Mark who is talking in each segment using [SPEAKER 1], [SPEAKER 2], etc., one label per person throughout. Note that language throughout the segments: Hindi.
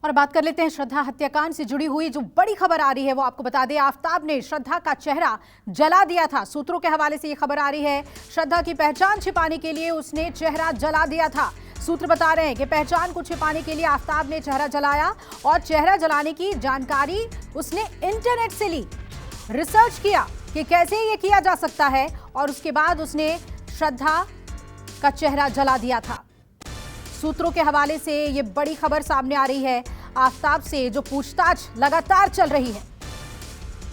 [SPEAKER 1] और बात कर लेते हैं श्रद्धा हत्याकांड से जुड़ी हुई जो बड़ी खबर आ रही है वो आपको बता दें। आफताब ने श्रद्धा का चेहरा जला दिया था। सूत्रों के हवाले से ये खबर आ रही है, श्रद्धा की पहचान छिपाने के लिए उसने चेहरा जला दिया था। सूत्र बता रहे हैं कि पहचान को छिपाने के लिए आफताब ने चेहरा जलाया और चेहरा जलाने की जानकारी उसने इंटरनेट से ली। रिसर्च किया कि कैसे ये किया जा सकता है और उसके बाद उसने श्रद्धा का चेहरा जला दिया था। सूत्रों के हवाले से ये बड़ी खबर सामने आ रही है। आफताब से जो पूछताछ लगातार चल रही है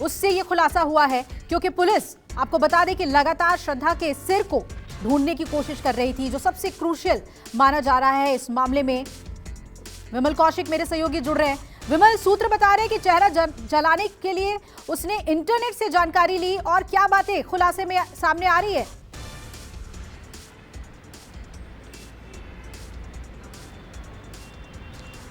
[SPEAKER 1] उससे ये खुलासा हुआ है, क्योंकि पुलिस आपको बता दें कि लगातार श्रद्धा के सिर को ढूंढने की कोशिश कर रही थी, जो सबसे क्रूशियल माना जा रहा है इस मामले में। विमल कौशिक मेरे सहयोगी जुड़ रहे हैं। विमल, सूत्र बता रहे हैं कि चेहरा जलाने के लिए उसने इंटरनेट से जानकारी ली और क्या बातें खुलासे में सामने आ रही है?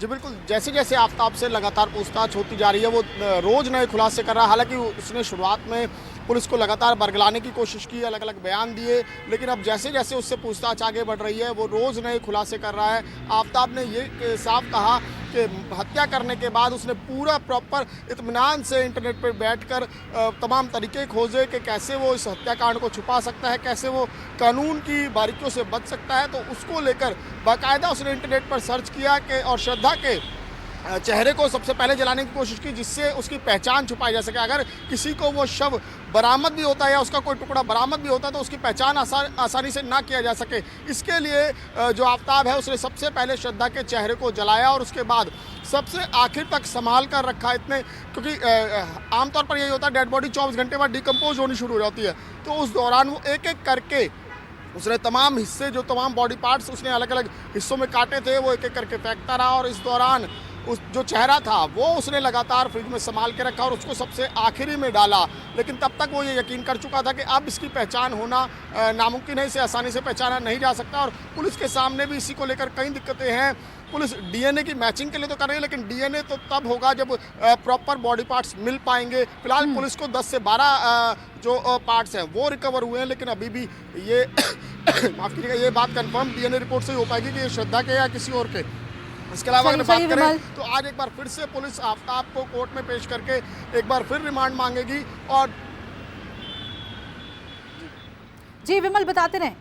[SPEAKER 2] जी बिल्कुल, जैसे जैसे आफताब से लगातार पूछताछ होती जा रही है वो रोज नए खुलासे कर रहा है। हालांकि उसने शुरुआत में पुलिस को लगातार बरगलाने की कोशिश की, अलग अलग बयान दिए, लेकिन अब जैसे जैसे उससे पूछताछ आगे बढ़ रही है वो रोज नए खुलासे कर रहा है। आफताब ने ये साफ कहा कि हत्या करने के बाद उसने पूरा प्रॉपर इत्मीनान से इंटरनेट पर बैठकर तमाम तरीके खोजे कि कैसे वो इस हत्याकांड को छुपा सकता है, कैसे वो कानून की बारीकियों से बच सकता है। तो उसको लेकर बाकायदा उसने इंटरनेट पर सर्च किया कि और श्रद्धा के चेहरे को सबसे पहले जलाने की कोशिश की, जिससे उसकी पहचान छुपाई जा सके। अगर किसी को वो शव बरामद भी होता है या उसका कोई टुकड़ा बरामद भी होता है तो उसकी पहचान आसानी से ना किया जा सके। इसके लिए जो आफताब है उसने सबसे पहले श्रद्धा के चेहरे को जलाया और उसके बाद सबसे आखिर तक संभाल कर रखा। इतने क्योंकि आमतौर पर यही होता है, डेड बॉडी 24 घंटे बाद डिकम्पोज होनी शुरू हो जाती है, तो उस दौरान वो एक एक करके उसने तमाम हिस्से, जो तमाम बॉडी पार्ट्स उसने अलग अलग हिस्सों में काटे थे, वो एक एक करके फेंकता रहा। और इस दौरान उस जो चेहरा था वो उसने लगातार फ्रिज में संभाल के रखा और उसको सबसे आखिरी में डाला। लेकिन तब तक वो ये यकीन कर चुका था कि अब इसकी पहचान होना नामुमकिन है, इसे आसानी से पहचाना नहीं जा सकता। और पुलिस के सामने भी इसी को लेकर कई दिक्कतें हैं। पुलिस डीएनए की मैचिंग के लिए तो कर रही है, लेकिन डीएनए तो तब होगा जब प्रॉपर बॉडी पार्ट्स मिल पाएंगे। फिलहाल पुलिस को 10 से 12 जो पार्ट्स हैं वो रिकवर हुए हैं, लेकिन अभी भी ये माफ कीजिएगा, ये बात कंफर्म डीएनए रिपोर्ट से ही हो पाएगी कि ये श्रद्धा के या किसी और के। इसके अलावा अगर बात करें तो आज एक बार फिर से पुलिस आफताब को कोर्ट में पेश करके एक बार फिर रिमांड मांगेगी। और
[SPEAKER 1] जी विमल, बताते रहें।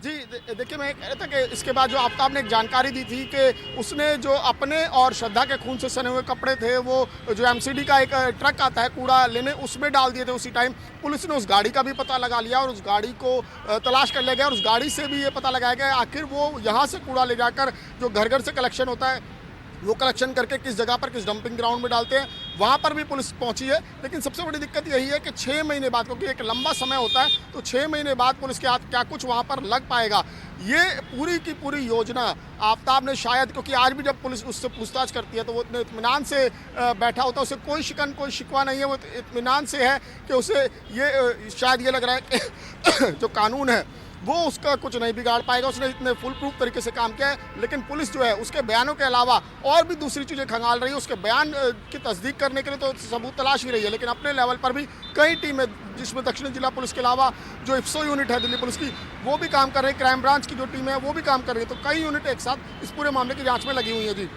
[SPEAKER 2] जी देखिए, मैं कह रहा था कि इसके बाद जो आफताब ने एक जानकारी दी थी कि उसने जो अपने और श्रद्धा के खून से सने हुए कपड़े थे वो जो एमसीडी का एक ट्रक आता है कूड़ा लेने, उसमें डाल दिए थे। उसी टाइम पुलिस ने उस गाड़ी का भी पता लगा लिया और उस गाड़ी को तलाश कर लिया गया और उस गाड़ी से भी ये पता लगाया गया आखिर वो यहाँ से कूड़ा ले जाकर जो घर घर से कलेक्शन होता है वो कलेक्शन करके किस जगह पर, किस डंपिंग ग्राउंड में डालते हैं, वहाँ पर भी पुलिस पहुंची है। लेकिन सबसे बड़ी दिक्कत यही है कि 6 महीने बाद, क्योंकि एक लंबा समय होता है, तो 6 महीने बाद पुलिस के हाथ क्या कुछ वहाँ पर लग पाएगा। ये पूरी की पूरी योजना आफताब ने शायद, क्योंकि आज भी जब पुलिस उससे पूछताछ करती है तो वो इतने इत्मीनान से बैठा होता है, उसे कोई शिकन कोई शिकवा नहीं है, वो इत्मीनान से है कि उसे ये शायद ये लग रहा है कि जो कानून है वो उसका कुछ नहीं बिगाड़ पाएगा। उसने इतने फुल प्रूफ तरीके से काम किया है, लेकिन पुलिस जो है उसके बयानों के अलावा और भी दूसरी चीज़ें खंगाल रही है। उसके बयान की तस्दीक करने के लिए तो सबूत तलाश ही रही है, लेकिन अपने लेवल पर भी कई टीमें, जिसमें दक्षिणी जिला पुलिस के अलावा जो इफ्सो यूनिट है दिल्ली पुलिस की, वो भी काम कर रही है, क्राइम ब्रांच की जो टीम है वो भी काम कर रही है। तो कई यूनिट एक साथ इस पूरे मामले की जाँच में लगी हुई है। जी,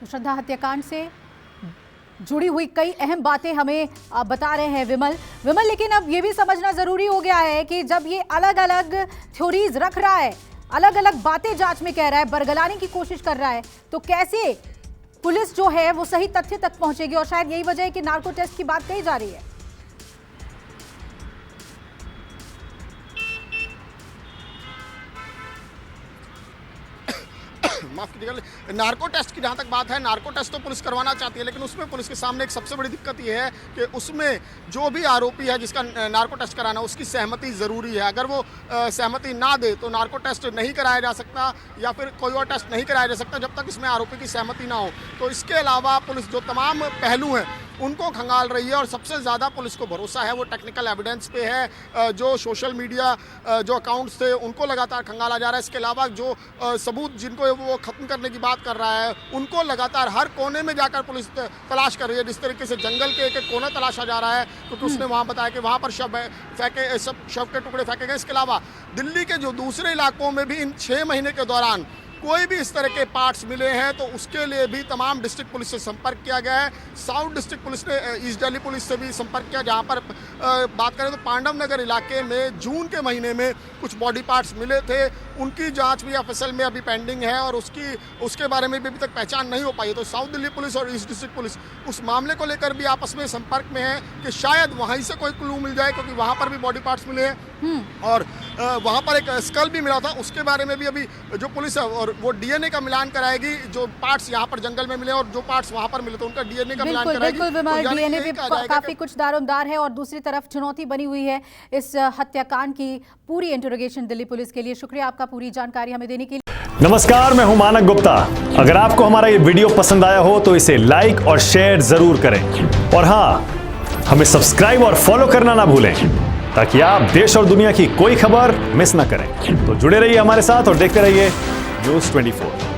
[SPEAKER 1] श्रद्धा हत्याकांड से जुड़ी हुई कई अहम बातें हमें बता रहे हैं विमल। लेकिन अब ये भी समझना जरूरी हो गया है कि जब ये अलग अलग थ्योरीज रख रहा है, अलग अलग बातें जांच में कह रहा है, बरगलाने की कोशिश कर रहा है, तो कैसे पुलिस जो है वो सही तथ्य तक पहुंचेगी? और शायद यही वजह है कि नार्को टेस्ट की बात कही जा रही है।
[SPEAKER 2] माफ कीजिएगा, नार्को टेस्ट की जहाँ तक बात है, नार्को टेस्ट तो पुलिस करवाना चाहती है, लेकिन उसमें पुलिस के सामने एक सबसे बड़ी दिक्कत ये है कि उसमें जो भी आरोपी है जिसका नार्को टेस्ट कराना, उसकी सहमति ज़रूरी है। अगर वो सहमति ना दे तो नार्को टेस्ट नहीं कराया जा सकता या फिर कोई और टेस्ट नहीं कराया जा सकता जब तक इसमें आरोपी की सहमति ना हो। तो इसके अलावा पुलिस जो तमाम पहलू हैं उनको खंगाल रही है। और सबसे ज़्यादा पुलिस को भरोसा है वो टेक्निकल एविडेंस पे है। जो सोशल मीडिया जो अकाउंट्स थे उनको लगातार खंगाला जा रहा है। इसके अलावा जो सबूत जिनको वो ख़त्म करने की बात कर रहा है उनको लगातार हर कोने में जाकर पुलिस तलाश कर रही है। जिस तरीके से जंगल के एक एक कोना तलाशा जा रहा है, क्योंकि उसने वहाँ बताया कि वहाँ पर शव के टुकड़े फेंके गए। इसके अलावा दिल्ली के जो दूसरे इलाकों में भी इन 6 महीने के दौरान कोई भी इस तरह के पार्ट्स मिले हैं तो उसके लिए भी तमाम डिस्ट्रिक्ट पुलिस से संपर्क किया गया है। साउथ डिस्ट्रिक्ट पुलिस ने ईस्ट दिल्ली पुलिस से भी संपर्क किया, जहां पर बात करें तो पांडव नगर इलाके में जून के महीने में कुछ बॉडी पार्ट्स मिले थे। उनकी जांच भी एफएसएल में अभी पेंडिंग है और उसके बारे में भी अभी तक पहचान नहीं हो पाई है। तो साउथ दिल्ली पुलिस और ईस्ट डिस्ट्रिक्ट पुलिस उस मामले को लेकर भी आपस में संपर्क में है कि शायद वहीं से कोई क्लू मिल जाए, क्योंकि वहाँ पर भी बॉडी पार्ट्स मिले हैं और वहाँ पर एक स्कल भी मिला था। उसके बारे में भी अभी जो पुलिस है और वो डीएनए का मिलान कराएगी। जो पार्ट्स यहाँ पर जंगल में मिले और जो पार्ट्स वहाँ पर मिले तो उनका डीएनए का मिलान कराएगी।
[SPEAKER 1] बिल्कुल, डीएनए भी काफी कुछ दारोमदार है। और दूसरी तरफ चुनौती बनी हुई है इस हत्याकांड की पूरी इंटरोगेशन दिल्ली पुलिस के लिए। शुक्रिया आपका पूरी जानकारी हमें देने के लिए।
[SPEAKER 3] नमस्कार, मैं हूं मानक गुप्ता। अगर आपको हमारा ये वीडियो पसंद आया हो तो इसे लाइक और शेयर जरूर करें और हाँ, हमें सब्सक्राइब और फॉलो करना ना भूलें ताकि आप देश और दुनिया की कोई खबर मिस ना करें। तो जुड़े रहिए हमारे साथ और देखते रहिए न्यूज़ 24।